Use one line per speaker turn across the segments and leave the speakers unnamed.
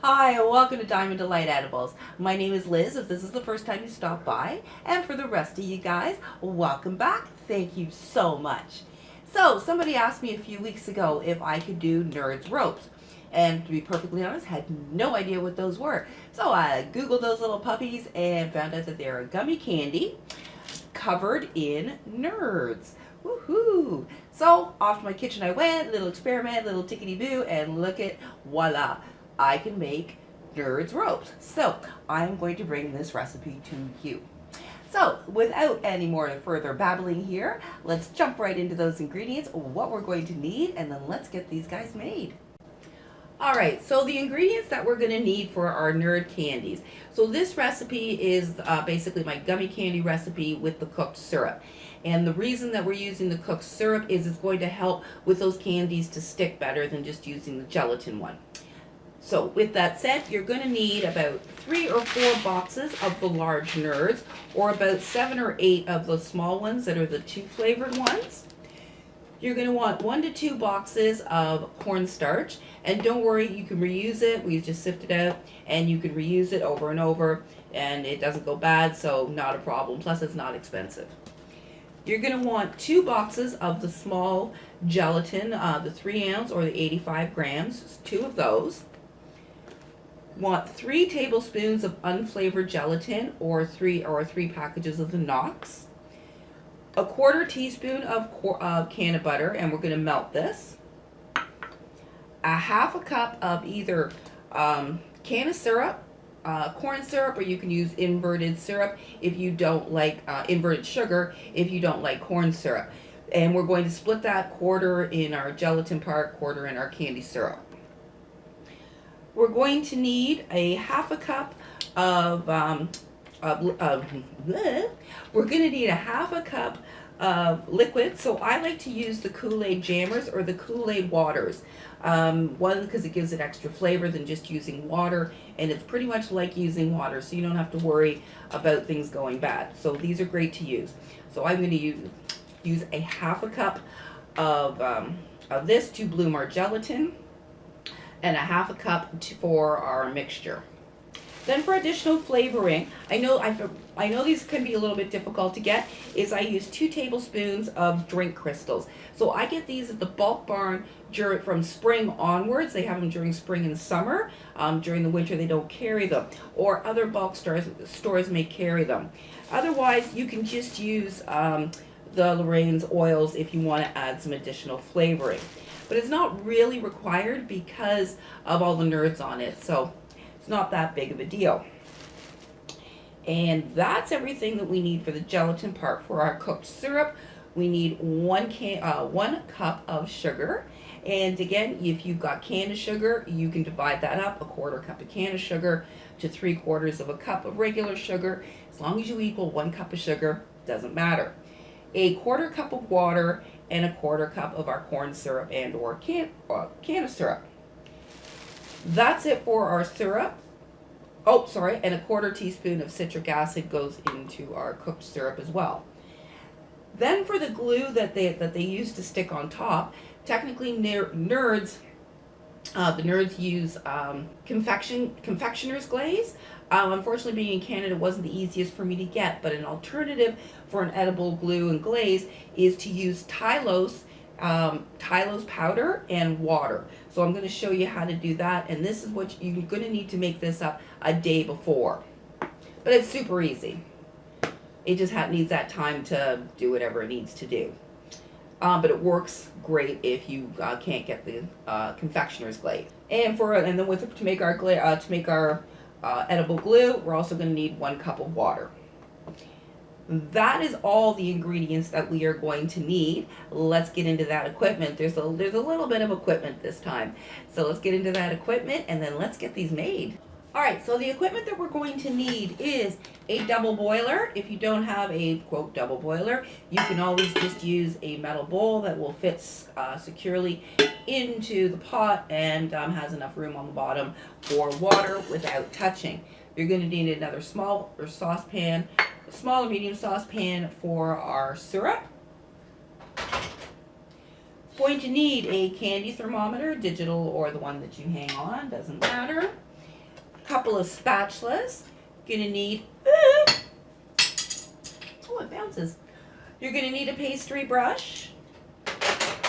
Hi, and welcome to Diamond Delight Edibles. My name is Liz, if this is the first time you stop by. And for the rest of you guys, welcome back. Thank you so much. So, somebody asked me a few weeks ago if I could do Nerds Ropes. And to be perfectly honest, had no idea what those were. So I Googled those little puppies and found out that they're a gummy candy covered in nerds. Woohoo! So off to my kitchen I went, little experiment, little tickety-boo, and look at, voila, I can make Nerds Ropes. So I'm going to bring this recipe to you. So without any more further babbling here, let's jump right into those ingredients, what we're going to need, and then let's get these guys made. Alright, so the ingredients that we're going to need for our nerd candies. So this recipe is basically my gummy candy recipe with the cooked syrup. And the reason that we're using the cooked syrup is it's going to help with those candies to stick better than just using the gelatin one. So with that said, you're going to need about 3 or 4 boxes of the large nerds, or about 7 or 8 of the small ones that are the 2 flavored ones. You're going to want 1 to 2 boxes of corn starch, and don't worry, you can reuse it. We just sift it out, and you can reuse it over and over, and it doesn't go bad, so not a problem. Plus, it's not expensive. You're going to want 2 boxes of the small gelatin, the 3 ounce or the 85 grams, 2 of those. Want 3 tablespoons of unflavored gelatin, or 3 packages of the Knox. A 1/4 teaspoon of canna butter, and we're going to melt this. A 1/2 cup of either canna syrup, corn syrup, or you can use inverted syrup if you don't like inverted sugar if you don't like corn syrup. And we're going to split that 1/4 in our gelatin part, 1/4 in our candy syrup. We're going to need a 1/2 cup of we're going to need a 1/2 cup of liquid. So I like to use the Kool-Aid Jammers or the Kool-Aid Waters. One, because it gives it extra flavor than just using water, and it's pretty much like using water, so you don't have to worry about things going bad. So these are great to use. So I'm going to use a 1/2 cup of this to bloom our gelatin, and a 1/2 cup for our mixture. Then for additional flavoring, I know these can be a little bit difficult to get, is I use 2 tablespoons of drink crystals. So I get these at the Bulk Barn from spring onwards. They have them during spring and summer. During the winter they don't carry them, or other bulk stores may carry them. Otherwise, you can just use the Lorann's oils if you want to add some additional flavoring. But it's not really required because of all the nerds on it. So it's not that big of a deal. And that's everything that we need for the gelatin part. For our cooked syrup, we need 1 cup of sugar. And again, if you've got canned sugar, you can divide that up, a 1/4 cup of canned sugar to 3/4 of a cup of regular sugar. As long as you equal 1 cup of sugar, doesn't matter. A 1/4 cup of water, and a 1/4 cup of our corn syrup and or canna syrup. That's it for our syrup. Oh, sorry, and a 1/4 teaspoon of citric acid goes into our cooked syrup as well. Then for the glue that they use to stick on top, technically nerds, the nerds use Confectioners Glaze. Unfortunately, being in Canada wasn't the easiest for me to get, but an alternative for an edible glue and glaze is to use Tylose powder and water. So I'm going to show you how to do that, and this is what you're going to need to make this up a day before. But it's super easy. It just needs that time to do whatever it needs to do. But it works great if you can't get the Confectioners Glaze. And then to make our edible glue, we're also going to need 1 cup of water. That is all the ingredients that we are going to need. Let's get into that equipment. There's a little bit of equipment this time. So let's get into that equipment, and then let's get these made. Alright, so the equipment that we're going to need is a double boiler. If you don't have a, quote, double boiler, you can always just use a metal bowl that will fit securely into the pot and has enough room on the bottom for water without touching. You're going to need another small or medium saucepan for our syrup. Going to need a candy thermometer, digital or the one that you hang on, doesn't matter. couple of spatulas. You're gonna need, oh, it bounces. You're gonna need a pastry brush.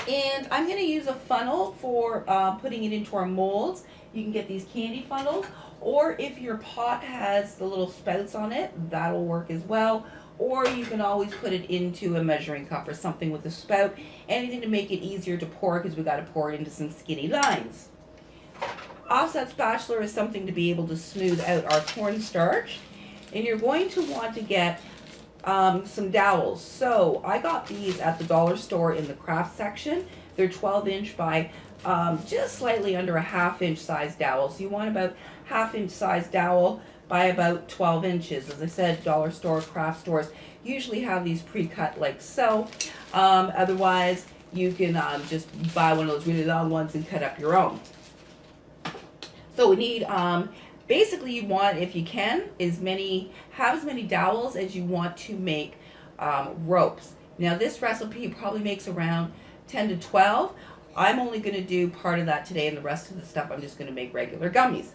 And I'm gonna use a funnel for putting it into our molds. You can get these candy funnels, or if your pot has the little spouts on it, that'll work as well. Or you can always put it into a measuring cup or something with a spout. Anything to make it easier to pour, because we gotta pour it into some skinny lines. Offset spatula is something to be able to smooth out our cornstarch. And you're going to want to get some dowels. So I got these at the dollar store in the craft section. They're 12-inch by just slightly under a 1/2-inch size dowel. So you want about 1/2-inch size dowel by about 12 inches. As I said, dollar store, craft stores usually have these pre-cut like so. Otherwise, you can just buy one of those really long ones and cut up your own. So we need, basically you want, if you can, have as many dowels as you want to make ropes. Now this recipe probably makes around 10 to 12. I'm only going to do part of that today, and the rest of the stuff I'm just going to make regular gummies.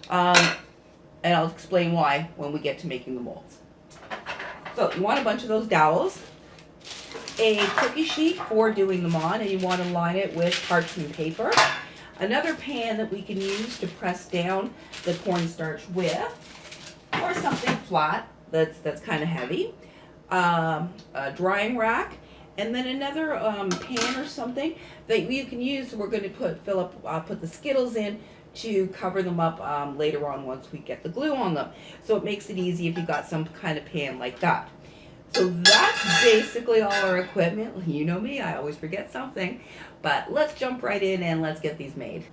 And I'll explain why when we get to making the molds. So you want a bunch of those dowels, a cookie sheet for doing them on, and you want to line it with parchment paper. Another pan that we can use to press down the cornstarch with, or something flat that's kind of heavy. A drying rack, and then another pan or something that you can use. We're going to put the Skittles in to cover them up later on once we get the glue on them. So it makes it easy if you got some kind of pan like that. So that's basically all our equipment. You know me, I always forget something. But let's jump right in and let's get these made.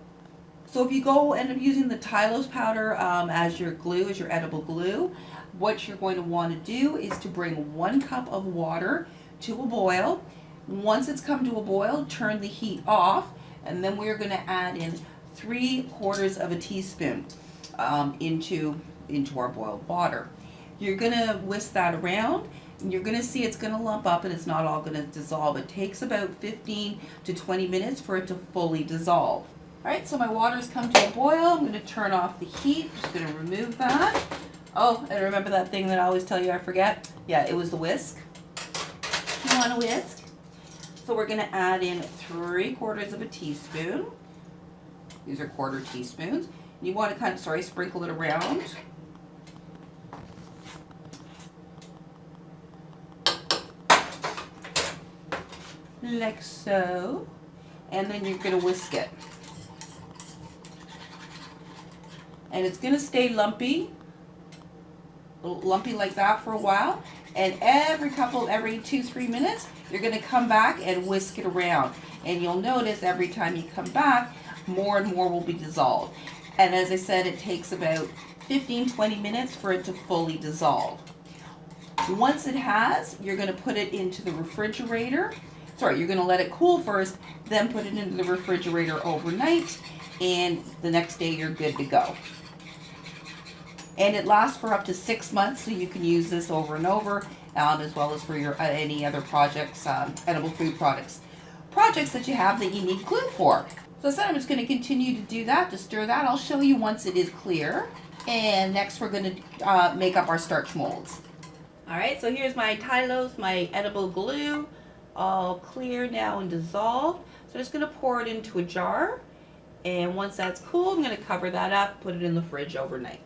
So if you end up using the Tylose powder as your glue, as your edible glue, what you're going to want to do is to bring 1 cup of water to a boil. Once it's come to a boil, turn the heat off, and then we're going to add in 3/4 of a teaspoon into our boiled water. You're going to whisk that around, and you're going to see it's going to lump up and it's not all going to dissolve. It takes about 15 to 20 minutes for it to fully dissolve. Alright, so my water's come to a boil. I'm going to turn off the heat. I'm just going to remove that. Oh, and remember that thing that I always tell you I forget? Yeah, it was the whisk. You want a whisk? So we're going to add in 3/4 of a teaspoon. These are 1/4 teaspoons. You want to kind of, sprinkle it around. Like so. And then you're going to whisk it. And it's going to stay lumpy like that for a while. And every 2-3 minutes, you're going to come back and whisk it around. And you'll notice every time you come back, more and more will be dissolved. And as I said, it takes about 15-20 minutes for it to fully dissolve. Once it has, you're going to put it into the refrigerator. You're going to let it cool first, then put it into the refrigerator overnight, and the next day you're good to go. And it lasts for up to 6 months, so you can use this over and over, as well as for your any other projects, edible food projects that you have that you need glue for. So I said I'm just going to continue to do that, to stir that. I'll show you once it is clear. And next we're going to make up our starch molds. Alright, so here's my Tylose, my edible glue, all clear now and dissolved. So I'm just going to pour it into a jar. And once that's cool, I'm going to cover that up, put it in the fridge overnight.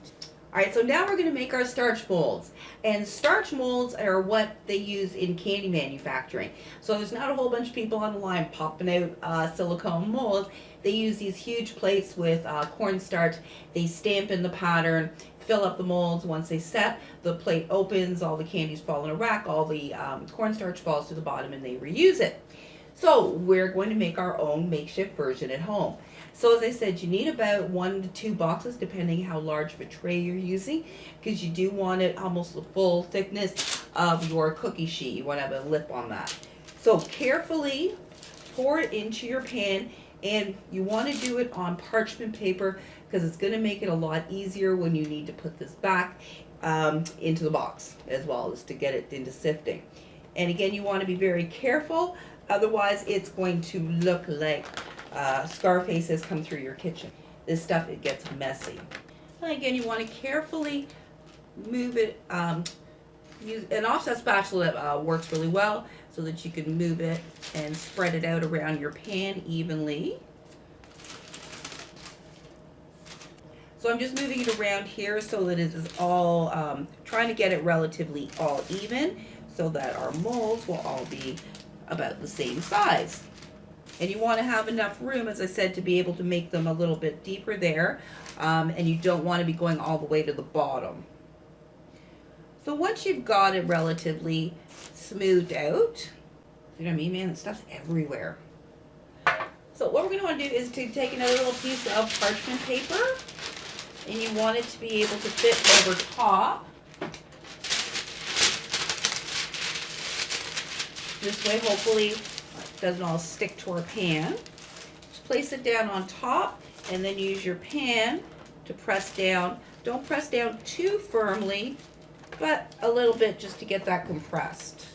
Alright, so now we're going to make our starch molds. And starch molds are what they use in candy manufacturing. So there's not a whole bunch of people on the line popping out silicone molds. They use these huge plates with cornstarch. They stamp in the pattern, fill up the molds. Once they set, the plate opens, all the candies fall in a rack, all the cornstarch falls to the bottom, and they reuse it. So we're going to make our own makeshift version at home. So as I said, you need about 1 to 2 boxes, depending how large of a tray you're using, because you do want it almost the full thickness of your cookie sheet. You want to have a lip on that. So carefully pour it into your pan, and you want to do it on parchment paper because it's going to make it a lot easier when you need to put this back into the box, as well as to get it into sifting. And again, you want to be very careful, otherwise it's going to look like Scarface has come through your kitchen. This stuff, it gets messy. And again, you want to carefully move it. Use an offset spatula that works really well so that you can move it and spread it out around your pan evenly. So I'm just moving it around here so that it is all, trying to get it relatively all even so that our molds will all be about the same size. And you want to have enough room, as I said, to be able to make them a little bit deeper there, and you don't want to be going all the way to the bottom. So once you've got it relatively smoothed out, you know what I mean, man, that stuff's everywhere. So what we're going to want to do is to take another little piece of parchment paper, and you want it to be able to fit over top. This way, hopefully, it doesn't all stick to our pan. Just place it down on top, and then use your pan to press down. Don't press down too firmly, but a little bit just to get that compressed.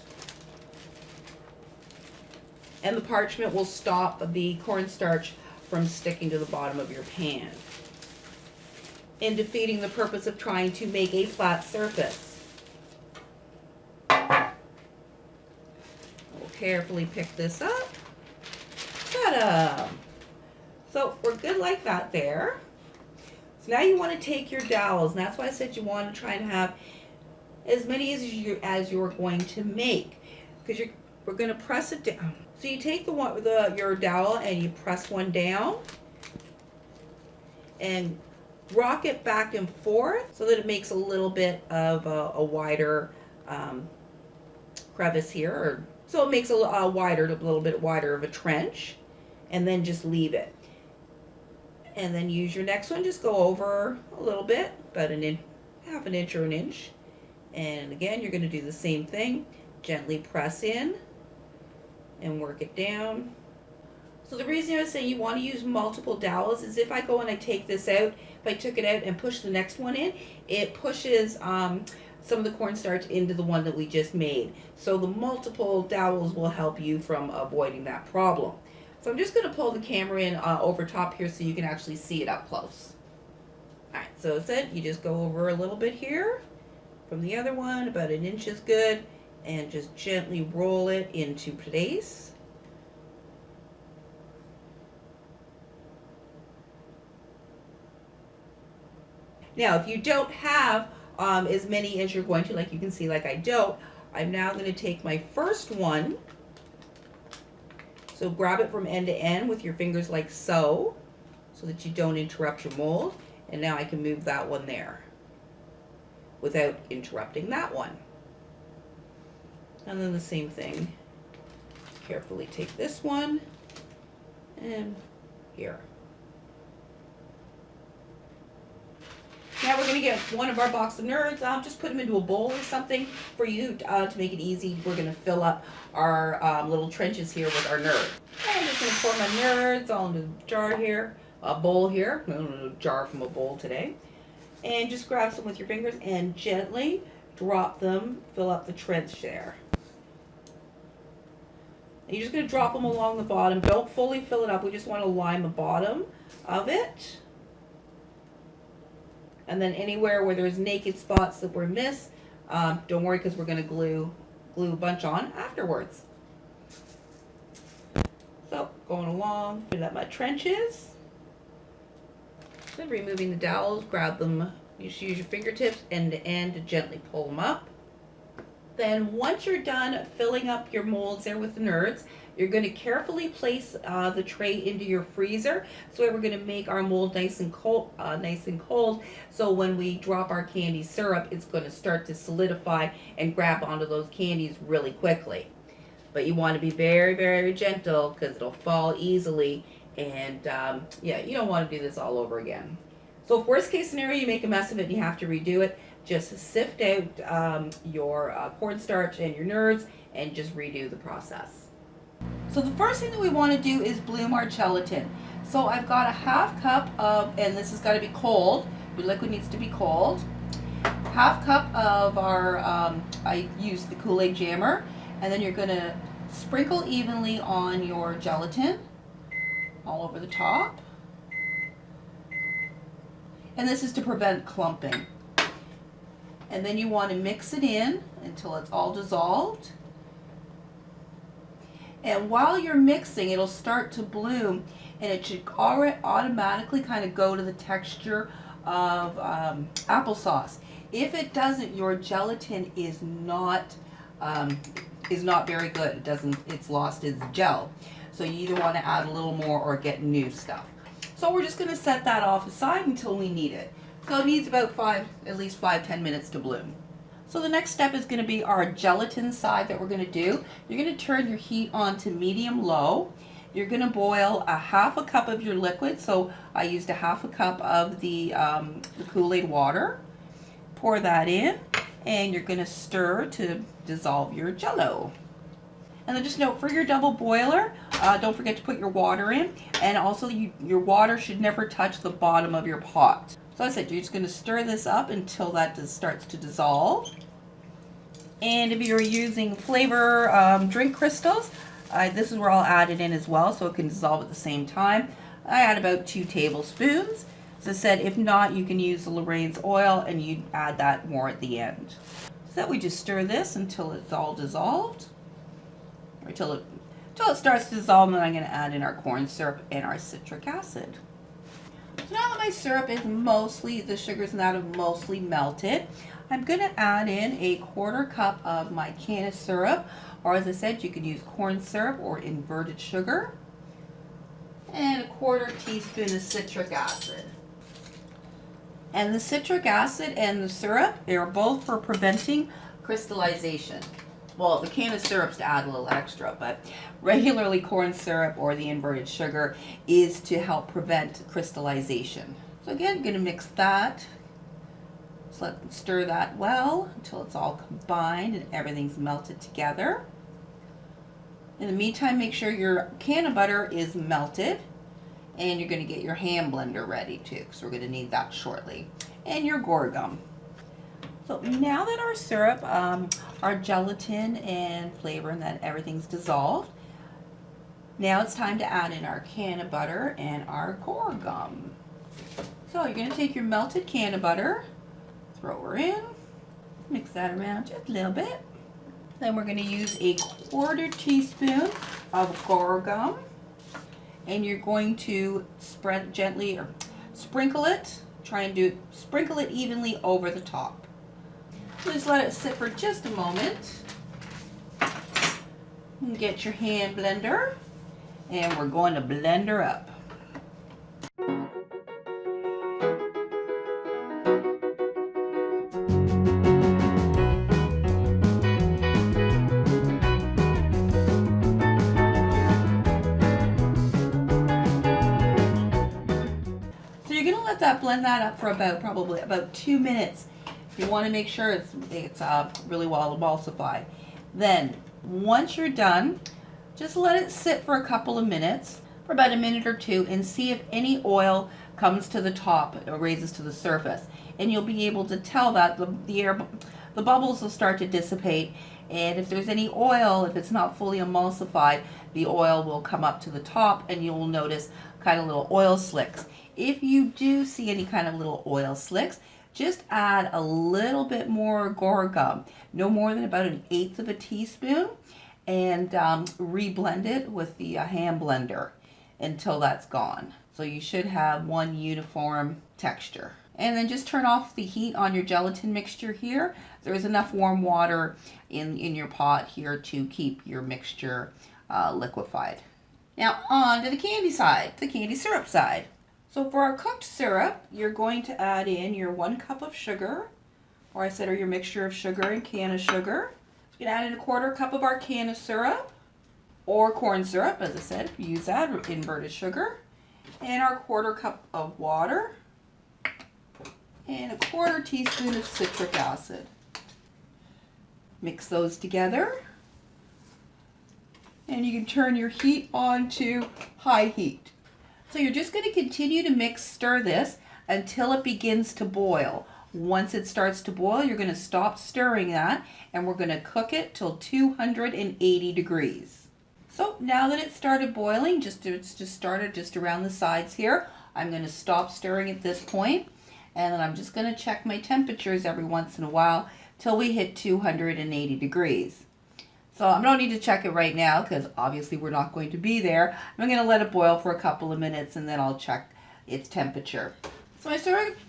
And the parchment will stop the cornstarch from sticking to the bottom of your pan, and defeating the purpose of trying to make a flat surface. We'll carefully pick this up. Ta-da! So we're good like that there. So now you want to take your dowels, and that's why I said you want to try and have as many as you're going to make, because we're going to press it down. So you take your dowel and you press one down and rock it back and forth so that it makes a little bit of a wider crevice here, so it makes a little bit wider of a trench, and then just leave it. And then use your next one, just go over a little bit, about half an inch or an inch. And again, you're going to do the same thing. Gently press in and work it down. So the reason I was saying you want to use multiple dowels is if I go and I take this out, if I took it out and push the next one in, it pushes some of the cornstarch into the one that we just made. So the multiple dowels will help you from avoiding that problem. So I'm just going to pull the camera in over top here so you can actually see it up close. Alright, so as I said, you just go over a little bit here from the other one, about an inch is good, and just gently roll it into place. Now, if you don't have as many as you're going to, like you can see, like I don't, I'm now going to take my first one. So grab it from end to end with your fingers like so that you don't interrupt your mold. And now I can move that one there without interrupting that one. And then the same thing. Carefully take this one and here. Now we're going to get one of our box of nerds. Just put them into a bowl or something for you to make it easy. We're going to fill up our little trenches here with our nerds. I'm just going to pour my nerds all into the jar here, a bowl here. A jar from a bowl today. And just grab some with your fingers and gently drop them, fill up the trench there. And you're just going to drop them along the bottom. Don't fully fill it up. We just want to line the bottom of it. And then anywhere where there's naked spots that were missed, don't worry, because we're going to glue a bunch on afterwards. So going along, fill up my trenches. So removing the dowels, grab them. You should use your fingertips end to end to gently pull them up. Then once you're done filling up your molds there with the nerds, you're going to carefully place the tray into your freezer. So we're going to make our mold nice and cold. So when we drop our candy syrup, it's going to start to solidify and grab onto those candies really quickly. But you want to be very, very gentle because it'll fall easily. And yeah, you don't want to do this all over again. So if worst case scenario, you make a mess of it and you have to redo it, just sift out your cornstarch and your nerds and just redo the process. So the first thing that we want to do is bloom our gelatin. So I've got a half cup of, and this has got to be cold, your liquid needs to be cold. Half cup of our, I use the Kool-Aid jammer, and then you're going to sprinkle evenly on your gelatin all over the top. And this is to prevent clumping. And then you want to mix it in until it's all dissolved. And while you're mixing, it'll start to bloom, and it should already automatically kind of go to the texture of applesauce. If it doesn't, your gelatin is not very good. It's lost its gel. So you either want to add a little more or get new stuff. So we're just going to set that off aside until we need it. So it needs about at least 5-10 minutes to bloom. So the next step is going to be our gelatin side that we're going to do. You're going to turn your heat on to medium-low. You're going to boil a half a cup of your liquid. So I used a half a cup of the Kool-Aid water. Pour that in, and you're going to stir to dissolve your Jell-O. And then just note, for your double boiler, don't forget to put your water in, and also your water should never touch the bottom of your pot. So as I said, you're just going to stir this up until that starts to dissolve. And if you're using flavor drink crystals, this is where I'll add it in as well, so it can dissolve at the same time. I add about 2 tablespoons. As I said, if not, you can use the Lorann's oil, and you add that more at the end. So we just stir this until it's all dissolved, or until it starts to dissolve, and then I'm going to add in our corn syrup and our citric acid. So now that my syrup is the sugars in that have mostly melted, I'm going to add in a 1/4 cup of my Canna syrup, or as I said, you could use corn syrup or inverted sugar, and a 1/4 teaspoon of citric acid. And the citric acid and the syrup, they are both for preventing crystallization. Well, the Canna syrup's to add a little extra, but regularly corn syrup or the inverted sugar is to help prevent crystallization. So again, I'm going to mix that. So stir that well until it's all combined and everything's melted together. In the meantime, make sure your cannabutter is melted, and you're going to get your hand blender ready too, because we're going to need that shortly, and your guar gum. So now that our syrup, our gelatin and flavor, and that everything's dissolved, now it's time to add in our cannabutter and our guar gum. So you're going to take your melted cannabutter, throw her in, mix that around just a little bit. Then we're going to use a 1/4 teaspoon of guar gum, and you're going to spread gently or sprinkle it. Try and sprinkle it evenly over the top. Just let it sit for just a moment. And get your hand blender, and we're going to blend her up. So you're going to let that blend that up for probably about 2 minutes. You want to make sure it's really well emulsified. Then, once you're done, just let it sit for a couple of minutes, for about a minute or two, and see if any oil comes to the top or raises to the surface. And you'll be able to tell that the bubbles will start to dissipate. And if there's any oil, if it's not fully emulsified, the oil will come up to the top, and you will notice kind of little oil slicks. If you do see any kind of little oil slicks, just add a little bit more guar gum, no more than about 1/8 teaspoon, and reblend it with the hand blender until that's gone. So you should have one uniform texture. And then just turn off the heat on your gelatin mixture here. There is enough warm water in your pot here to keep your mixture liquefied. Now on to the candy side, the candy syrup side. So for our cooked syrup, you're going to add in your 1 cup of sugar, or your mixture of sugar and Canna sugar. You can add in a 1/4 cup of our Canna syrup, or corn syrup, as I said, use that, or inverted sugar, and our 1/4 cup of water, and a 1/4 teaspoon of citric acid. Mix those together, and you can turn your heat on to high heat. So you're just going to continue to stir this until it begins to boil. Once it starts to boil, you're going to stop stirring that, and we're going to cook it till 280 degrees. So now that it started boiling, it's just started just around the sides here, I'm going to stop stirring at this point, And then I'm just going to check my temperatures every once in a while till we hit 280 degrees. So I don't need to check it right now because obviously we're not going to be there. I'm going to let it boil for a couple of minutes and then I'll check its temperature. So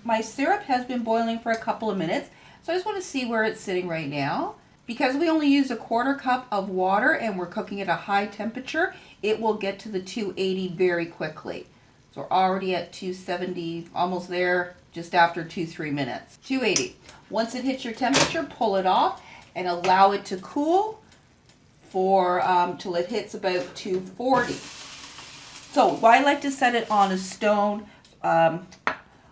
my syrup has been boiling for a couple of minutes. So I just want to see where it's sitting right now. Because we only use a 1/4 cup of water and we're cooking at a high temperature, it will get to the 280 very quickly. So we're already at 270, almost there, just after 2-3 minutes. 280. Once it hits your temperature, pull it off and allow it to cool for till it hits about 240. So I like to set it on a stone, on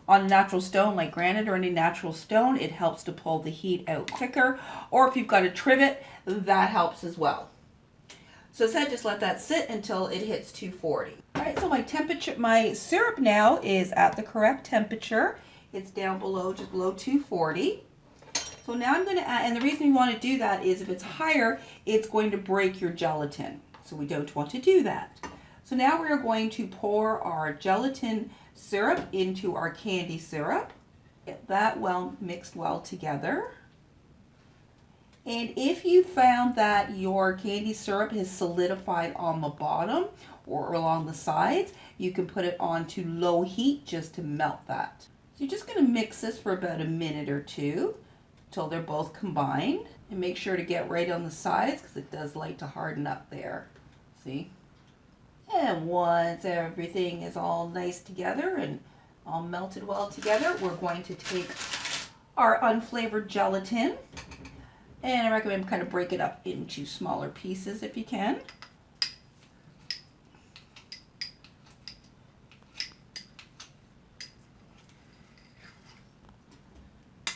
a natural stone like granite or any natural stone. It helps to pull the heat out quicker. Or if you've got a trivet, that helps as well. So instead, just let that sit until it hits 240. All right, so my syrup now is at the correct temperature. It's down below, just below 240. So now I'm going to add, and the reason you want to do that is if it's higher, it's going to break your gelatin. So we don't want to do that. So now we're going to pour our gelatin syrup into our candy syrup. Get that well mixed well together. And if you found that your candy syrup has solidified on the bottom or along the sides, you can put it on to low heat just to melt that. So you're just going to mix this for about a minute or two till they're both combined. And make sure to get right on the sides because it does like to harden up there. See? And once everything is all nice together and all melted well together, we're going to take our unflavored gelatin. And I recommend kind of break it up into smaller pieces if you can.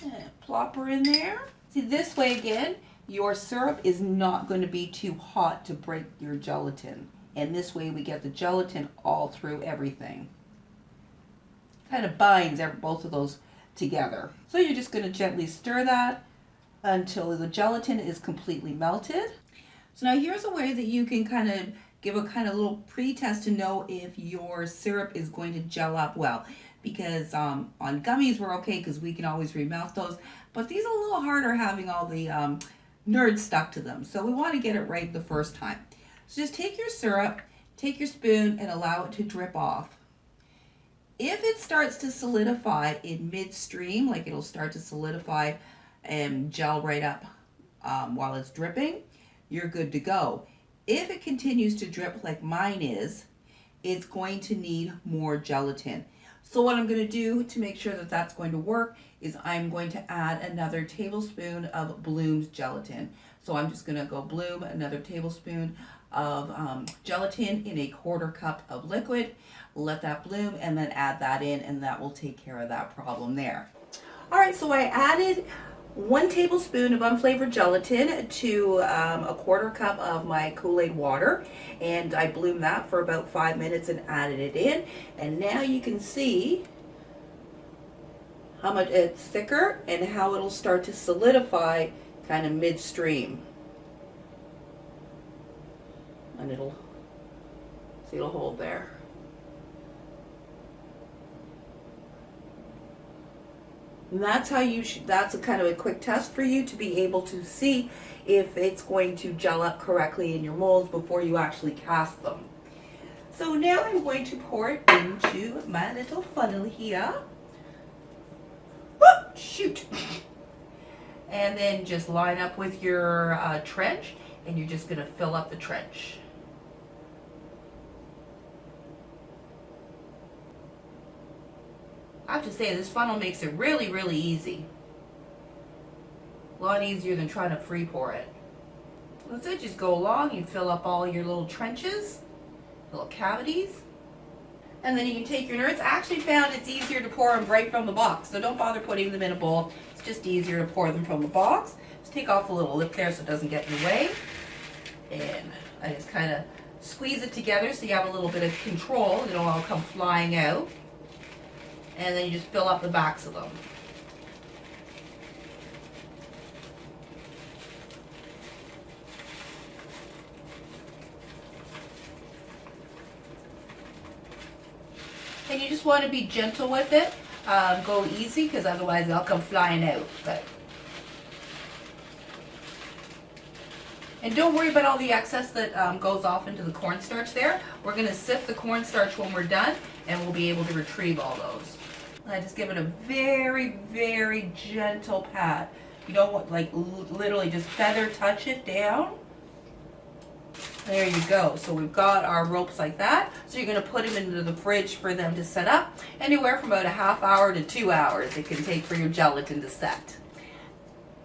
And plop her in there. See, this way again, your syrup is not going to be too hot to break your gelatin. And this way we get the gelatin all through everything. Kind of binds both of those together. So you're just going to gently stir that until the gelatin is completely melted. So now here's a way that you can kind of give a kind of little pre-test to know if your syrup is going to gel up well. Because on gummies we're okay because we can always remelt those. But these are a little harder having all the nerds stuck to them. So we want to get it right the first time. So just take your syrup, take your spoon, and allow it to drip off. If it starts to solidify in midstream, like it'll start to solidify and gel right up while it's dripping, you're good to go. If it continues to drip like mine is, it's going to need more gelatin. So what I'm going to do to make sure that that's going to work is I'm going to add another tablespoon of Bloom's gelatin. So I'm just going to go Bloom another tablespoon of gelatin in a 1/4 cup of liquid. Let that bloom and then add that in, and that will take care of that problem there. All right, so I added 1 tablespoon of unflavored gelatin to a 1/4 cup of my Kool-Aid water, and I bloomed that for about 5 minutes and added it in. And now you can see how much it's thicker and how it'll start to solidify kind of midstream. And it'll hold there. And that's how that's a kind of a quick test for you to be able to see if it's going to gel up correctly in your molds before you actually cast them. So now I'm going to pour it into my little funnel here. Whoop, shoot. And then just line up with your trench, and you're just going to fill up the trench. I have to say, this funnel makes it really, really easy. A lot easier than trying to free pour it. That's it, just go along, you fill up all your little trenches, little cavities. And then you can take your nerds. I actually found it's easier to pour them right from the box, so don't bother putting them in a bowl. It's just easier to pour them from the box. Just take off the little lip there so it doesn't get in your way. And I just kind of squeeze it together so you have a little bit of control. They don't all come flying out. And then you just fill up the backs of them. And you just want to be gentle with it. go easy because otherwise they'll come flying out. And don't worry about all the excess that goes off into the cornstarch there. We're going to sift the cornstarch when we're done, and we'll be able to retrieve all those. I just give it a very, very gentle pat. You don't want, like, literally just feather touch it down. There you go. So we've got our ropes like that. So you're going to put them into the fridge for them to set up. Anywhere from about a half hour to 2 hours it can take for your gelatin to set.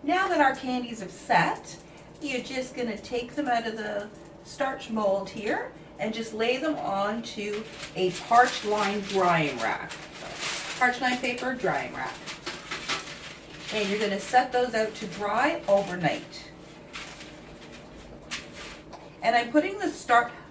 Now that our candies are set, you're just going to take them out of the starch mold here and just lay them onto a parched line drying rack. Parched line paper drying rack. And you're going to set those out to dry overnight. And I'm putting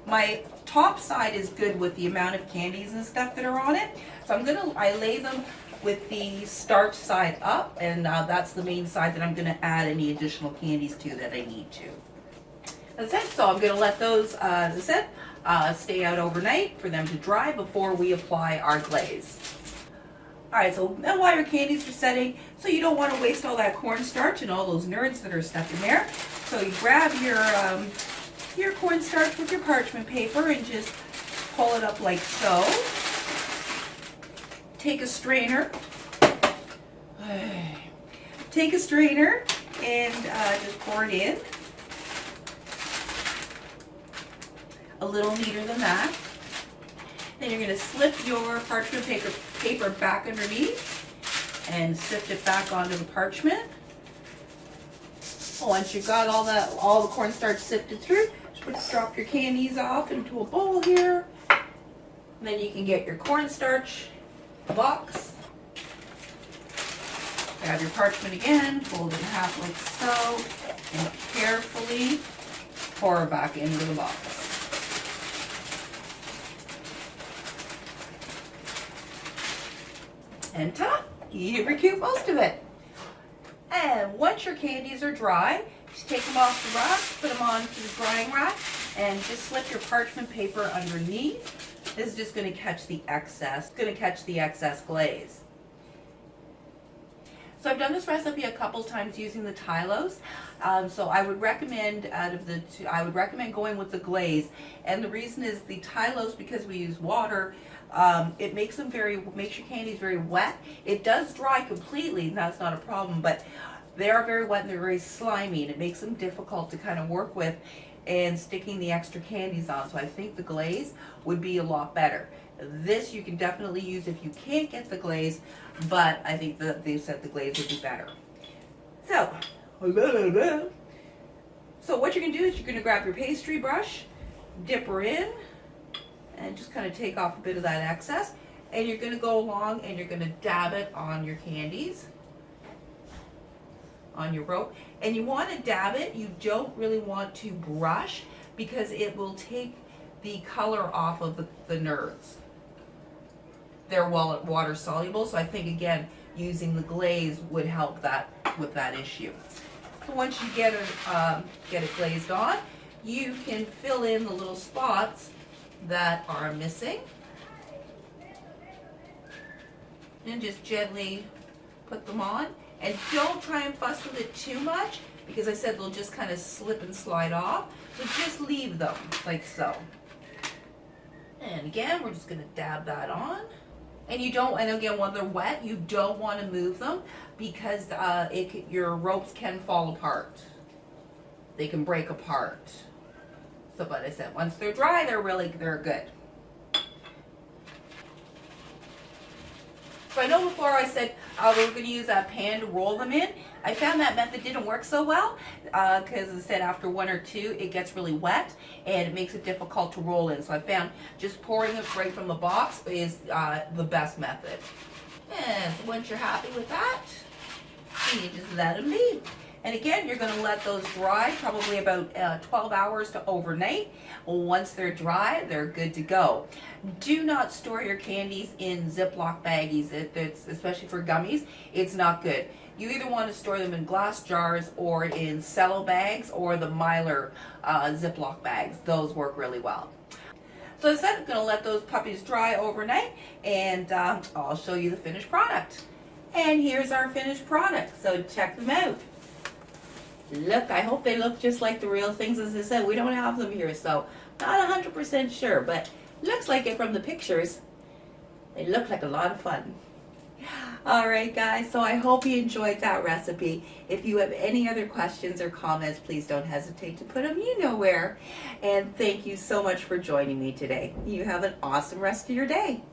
my top side is good with the amount of candies and stuff that are on it. So I lay them with the starch side up, and that's the main side that I'm going to add any additional candies to that I need to. That's it. So I'm going to let those, as I said, stay out overnight for them to dry before we apply our glaze. Alright, so now while your candies are setting, so you don't want to waste all that cornstarch and all those nerds that are stuck in there. So you grab your cornstarch with your parchment paper and just pull it up like so. Take a strainer. Take a strainer and just pour it in. A little neater than that. Then you're going to slip your parchment paper back underneath and sift it back onto the parchment. Once you've got all the cornstarch sifted through, just drop your candies off into a bowl here. And then you can get your cornstarch box. Grab your parchment again, fold it in half like so, and carefully pour it back into the box. And ta-da! You've recouped most of it. And once your candies are dry, just take them off the rack, put them onto the drying rack, and just slip your parchment paper underneath. This is just going to catch the excess. It's going to catch the excess glaze. So I've done this recipe a couple times using the Tylose. So I would recommend I would recommend going with the glaze. And the reason is the Tylose, because we use water, it makes your candies very wet. It does dry completely, and that's not a problem, but they are very wet and they're very slimy, and it makes them difficult to kind of work with and sticking the extra candies on. So I think the glaze would be a lot better. This you can definitely use if you can't get the glaze, but I think that they said the glaze would be better. So what you're going to do is you're going to grab your pastry brush, dip her in, and just kind of take off a bit of that excess, and you're going to go along and you're going to dab it on your candies, on your rope. And you want to dab it, you don't really want to brush, because it will take the color off of the nerds. They're water soluble, so I think again using the glaze would help that with that issue. So once you get it glazed on, you can fill in the little spots that are missing, and just gently put them on. And don't try and fuss with it too much, because I said they'll just kind of slip and slide off. So just leave them like so. And again, we're just going to dab that on. And again, when they're wet, you don't want to move them, because your ropes can fall apart. They can break apart. So, but I said, once they're dry, they're good. So I know before I said we were going to use a pan to roll them in. I found that method didn't work so well, because I said after one or two it gets really wet and it makes it difficult to roll in. So I found just pouring it right from the box is the best method. And once you're happy with that, you just let them be. And again, you're going to let those dry probably about 12 hours to overnight. Once they're dry, they're good to go. Do not store your candies in Ziploc baggies, especially for gummies. It's not good. You either want to store them in glass jars or in cello bags or the Mylar Ziploc bags. Those work really well. So I said I'm going to let those puppies dry overnight, and I'll show you the finished product. And here's our finished product, so check them out. Look, I hope they look just like the real things. As I said, we don't have them here, so not 100% sure, but looks like it from the pictures. They look like a lot of fun. All right, guys, so I hope you enjoyed that recipe. If you have any other questions or comments, please don't hesitate to put them you know where. And thank you so much for joining me today. You have an awesome rest of your day.